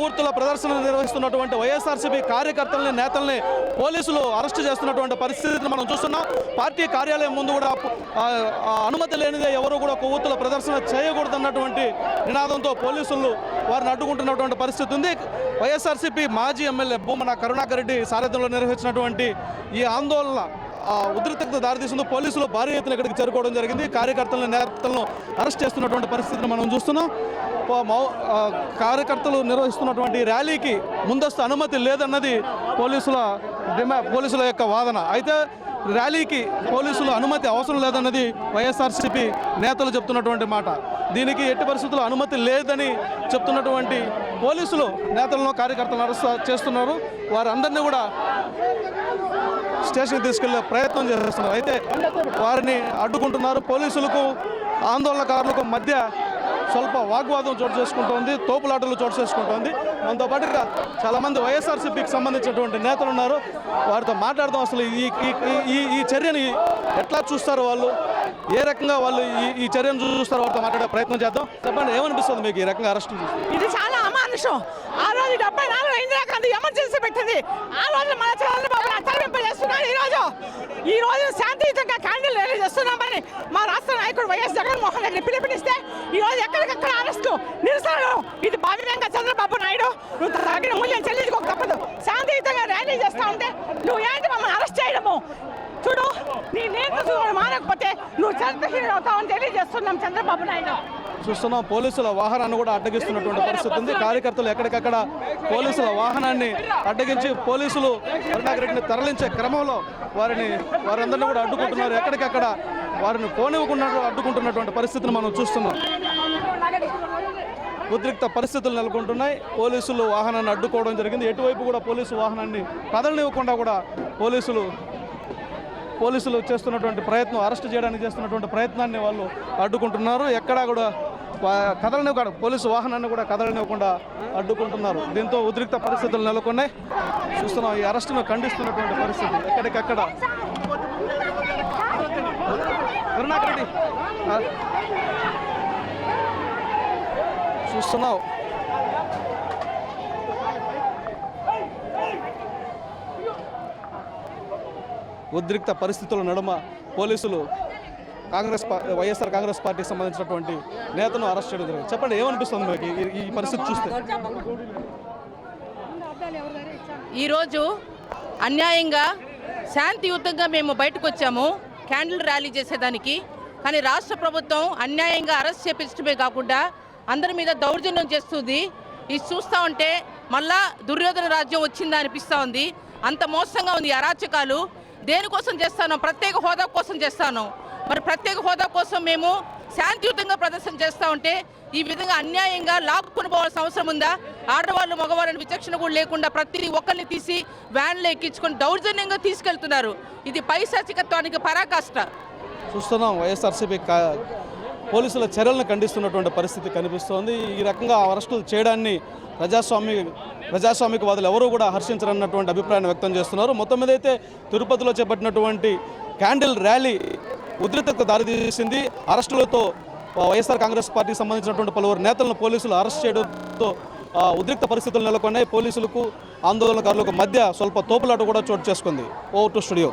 కొవ్వొత్తుల ప్రదర్శన నిర్వహిస్తున్నటువంటి వైఎస్ఆర్సీపీ కార్యకర్తల్ని నేతల్ని పోలీసులు అరెస్టు చేస్తున్నటువంటి పరిస్థితిని మనం చూస్తున్నాం. పార్టీ కార్యాలయం ముందు కూడా అనుమతి లేనిదే ఎవరు కూడా కొవ్వొత్తుల ప్రదర్శన చేయకూడదన్నటువంటి నినాదంతో పోలీసులు వారిని అడ్డుకుంటున్నటువంటి పరిస్థితి ఉంది. వైఎస్ఆర్సీపీ మాజీ ఎమ్మెల్యే భూమన కరుణాకర్ రెడ్డి సారథ్యంలో నిర్వహించినటువంటి ఈ ఆందోళన ఉద్రిక్తతకు దారితీసింది. పోలీసులు భారీ ఎత్తున ఇక్కడికి చేరుకోవడం జరిగింది. కార్యకర్తలను నేతలను అరెస్ట్ చేస్తున్నటువంటి పరిస్థితిని మనం చూస్తున్నాం. కార్యకర్తలు నిర్వహిస్తున్నటువంటి ర్యాలీకి ముందస్తు అనుమతి లేదన్నది పోలీసుల యొక్క వాదన. అయితే ర్యాలీకి పోలీసులు అనుమతి అవసరం లేదన్నది వైఎస్ఆర్సీపీ నేతలు చెప్తున్నటువంటి మాట. దీనికి ఎట్టి పరిస్థితుల్లో అనుమతి లేదని చెప్తున్నటువంటి పోలీసులు నేతలను కార్యకర్తలను అరెస్ట్ చేస్తున్నారు. వారందరినీ కూడా స్టేషన్కి తీసుకెళ్లే ప్రయత్నం చేస్తున్నారు. అయితే వారిని అడ్డుకుంటున్నారు. పోలీసులకు ఆందోళనకారులకు మధ్య స్వల్ప వాగ్వాదం చోటు చేసుకుంటోంది, తోపులాటలు చోటు చేసుకుంటోంది. మనతో పాటుగా చాలామంది వైఎస్ఆర్సీపీకి సంబంధించినటువంటి నేతలు ఉన్నారు. వారితో మాట్లాడదాం. అసలు ఈ చర్యని ఎట్లా చూస్తారు, వాళ్ళు ఏ రకంగా వాళ్ళు ఈ చర్యను చూస్తారు, వారితో మాట్లాడే ప్రయత్నం చేద్దాం. చెప్పండి, ఏమనిపిస్తుంది మీకు ఈ రకంగా అరెస్ట్? ఇది చాలా అమానుషం. ఆ రోజు 74 ఇందిరాగాంధీ ఎమర్జెన్సీ పెట్టింది. ఆ రోజు మన చంద్రబాబు తరలింపజేస్తున్నారు. ఈ రోజు శాంతియుతంగా క్యాండిల్ ర్యాలీ చేస్తున్నామని మా రాష్ట్ర నాయకుడు వైఎస్ జగన్మోహన్ రెడ్డి పిలుపునిస్తే ఈ రోజు ఎక్కడికక్కడ అరెస్టు, నిరసనలు. ఇది భావ్యంగా చంద్రబాబు నాయుడు నువ్వు తగిన మూల్యం చెల్లించుకోక తప్పదు. శాంతియుతంగా ర్యాలీ చేస్తా ఉంటే నువ్వు ఏంటి మమ్మల్ని అరెస్ట్ చేయడము? చూడు, నీ నేతృత్వం మానకపోతే నువ్వు చరిత్రహీనుడు అవుతావని తెలియజేస్తున్నాం చంద్రబాబు నాయుడు. చూస్తున్నాం, పోలీసుల వాహనాన్ని కూడా అడ్డగిస్తున్నటువంటి పరిస్థితి ఉంది. కార్యకర్తలు ఎక్కడికక్కడ పోలీసుల వాహనాన్ని అడ్డగించి పోలీసులు కరుణాకర్ రెడ్డిని తరలించే క్రమంలో వారందరినీ కూడా అడ్డుకుంటున్నారు. ఎక్కడికక్కడ వారిని పోనివ్వకుండా అడ్డుకుంటున్నటువంటి పరిస్థితిని మనం చూస్తున్నాం. ఉద్రిక్త పరిస్థితులు నెలకొంటున్నాయి. పోలీసులు వాహనాన్ని అడ్డుకోవడం జరిగింది. ఎటువైపు కూడా పోలీసు వాహనాన్ని కదలనివ్వకుండా కూడా పోలీసులు చేస్తున్నటువంటి ప్రయత్నం, అరెస్ట్ చేయడానికి చేస్తున్నటువంటి ప్రయత్నాన్ని వాళ్ళు అడ్డుకుంటున్నారు. ఎక్కడా కూడా కదలనివ్వకుండా పోలీసు వాహనాన్ని కూడా కదలనివ్వకుండా అడ్డుకుంటున్నారు. దీంతో ఉద్రిక్త పరిస్థితులు నెలకొన్నాయి. చూస్తున్నాం, ఈ అరెస్టును ఖండిస్తున్నటువంటి పరిస్థితి. ఎక్కడికక్కడ కరుణాకర్ రెడ్డి చూస్తున్నావు, ఉద్రిక్త పరిస్థితుల నడుమ పోలీసులు వైఎస్ఆర్ కాంగ్రెస్ పార్టీకి సంబంధించినటువంటి నేతను అరెస్ట్ చేయడం జరిగింది. చెప్పండి, ఏమనిపిస్తుంది మీకు ఈ పరిస్థితి చూస్తే? ఈరోజు అన్యాయంగా శాంతియుతంగా మేము బయటకు వచ్చాము క్యాండిల్ ర్యాలీ చేసేదానికి. కానీ రాష్ట్ర ప్రభుత్వం అన్యాయంగా అరెస్ట్ చేపించడమే కాకుండా అందరి మీద దౌర్జన్యం చేస్తుంది. ఇది చూస్తూ ఉంటే మళ్ళా దుర్యోధన రాజ్యం వచ్చిందా అనిపిస్తూ ఉంది. అంత మోసంగా ఉంది అరాచకాలు. దేనికోసం చేస్తాను? ప్రత్యేక హోదా కోసం చేస్తాను. మరి ప్రత్యేక హోదా కోసం మేము శాంతియుతంగా ప్రదర్శన చేస్తూ ఉంటే ఈ విధంగా అన్యాయంగా లాక్కుని పోవాల్సిన అవసరం ఉందా? ఆడవాళ్ళు మగవాళ్ళని విచక్షణ కూడా లేకుండా ప్రతి ఒక్కరిని తీసి వ్యాన్లో ఎక్కించుకొని దౌర్జన్యంగా తీసుకెళ్తున్నారు. ఇది పైశాచికత్వానికి పరాకాష్ట. చూస్తున్నాం, వైఎస్ఆర్సీపీ పోలీసుల చర్యలను ఖండిస్తున్నటువంటి పరిస్థితి కనిపిస్తోంది. ఈ రకంగా అరెస్టులు చేయడాన్ని ప్రజాస్వామికవాదులు ఎవరూ కూడా హర్షించరన్నటువంటి అభిప్రాయాన్ని వ్యక్తం చేస్తున్నారు. మొత్తం మీద అయితే తిరుపతిలో చేపట్టినటువంటి క్యాండిల్ ర్యాలీ ఉద్రిక్తతకు దారితీసింది. అరెస్టులతో వైఎస్ఆర్ కాంగ్రెస్ పార్టీకి సంబంధించినటువంటి పలువురు నేతలను పోలీసులు అరెస్ట్ చేయడంతో ఉద్రిక్త పరిస్థితులు నెలకొన్నాయి. పోలీసులకు ఆందోళనకారులకు మధ్య స్వల్ప తోపులాట కూడా చోటు చేసుకుంది. Over to studio.